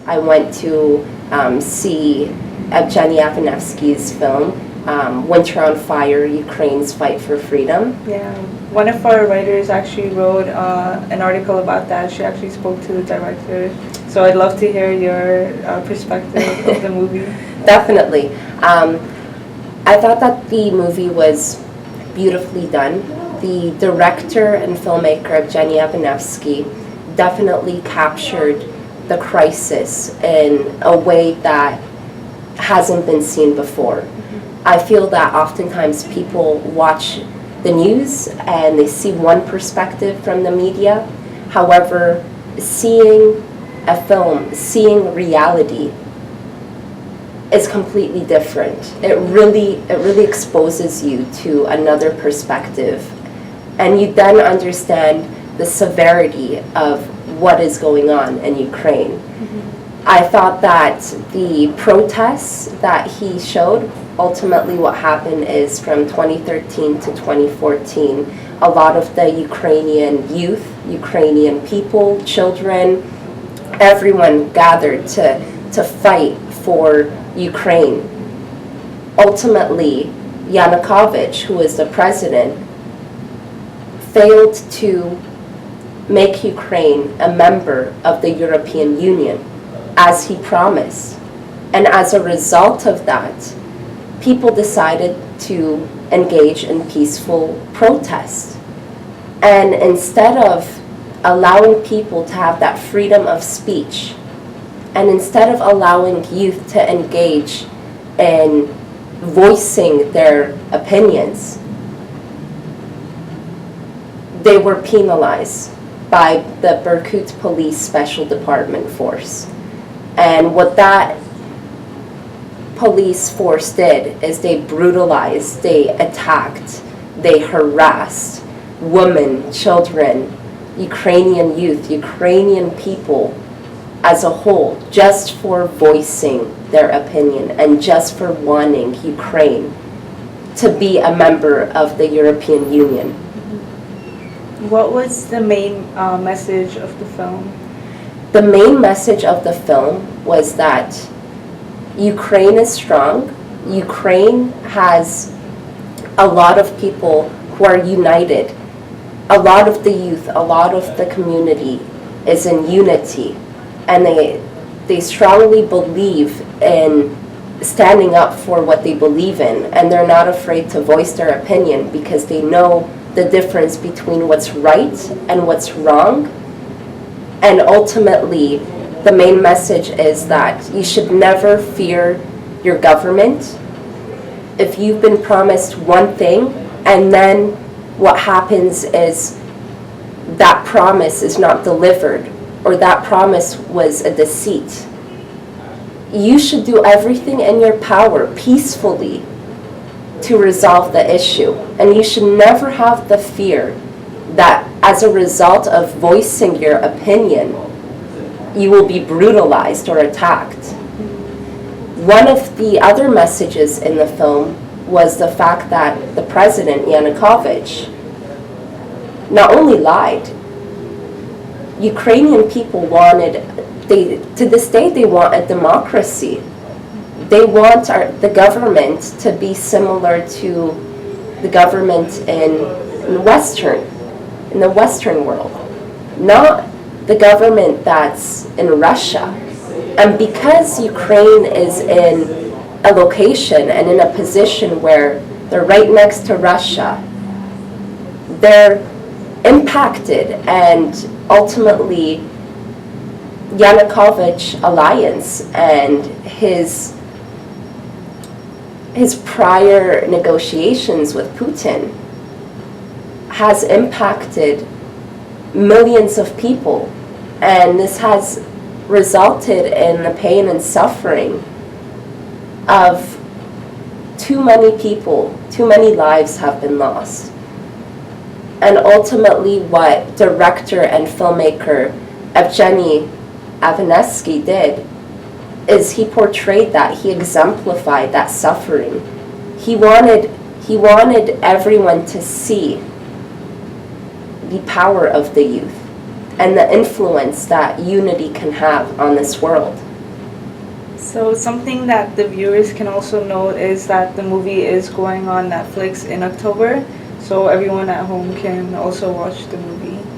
I went to see Evgeny Afineevsky's film, Winter on Fire, Ukraine's Fight for Freedom. Yeah, one of our writers actually wrote an article about that. She actually spoke to the director. So I'd love to hear your perspective of the movie. Definitely. I thought that the movie was beautifully done. The director and filmmaker, Evgeny Afineevsky, definitely captured the crisis in a way that hasn't been seen before. I feel that oftentimes people watch the news and they see one perspective from the media. However, seeing a film, seeing reality is completely different. It really exposes you to another perspective, and you then understand the severity of what is going on in Ukraine. I thought that the protests that he showed, ultimately what happened is from 2013 to 2014, a lot of the Ukrainian youth, Ukrainian people, children, everyone gathered to fight for Ukraine. Ultimately, Yanukovych, who is the president, failed to make Ukraine a member of the European Union, as he promised. And as a result of that, people decided to engage in peaceful protest. And instead of allowing people to have that freedom of speech, and instead of allowing youth to engage in voicing their opinions, they were penalized by the Berkut Police Special Department force. And what that police force did is they brutalized, they attacked, they harassed women, children, Ukrainian youth, Ukrainian people as a whole, just for voicing their opinion and just for wanting Ukraine to be a member of the European Union. What was the main message of the film? The main message of the film was that Ukraine is strong. Ukraine has a lot of people who are united. A lot of the youth, a lot of the community is in unity, and they strongly believe in standing up for what they believe in, and they're not afraid to voice their opinion because they know the difference between what's right and what's wrong. And ultimately, the main message is that you should never fear your government. If you've been promised one thing and then what happens is that promise is not delivered, or that promise was a deceit, you should do everything in your power peacefully to resolve the issue. And you should never have the fear that as a result of voicing your opinion, you will be brutalized or attacked. One of the other messages in the film was the fact that the president, Yanukovych, not only lied. Ukrainian people to this day, they want a democracy. They want the government to be similar to the government in the Western world, not the government that's in Russia. And because Ukraine is in a location and in a position where they're right next to Russia, they're impacted, and ultimately Yanukovych alliance and his prior negotiations with Putin has impacted millions of people, and this has resulted in the pain and suffering of too many people. Too many lives have been lost. And ultimately what director and filmmaker Evgeny Afineevsky did is he portrayed that, he exemplified that suffering. He wanted everyone to see the power of the youth and the influence that unity can have on this world. So something that the viewers can also note is that the movie is going on Netflix in October, so everyone at home can also watch the movie.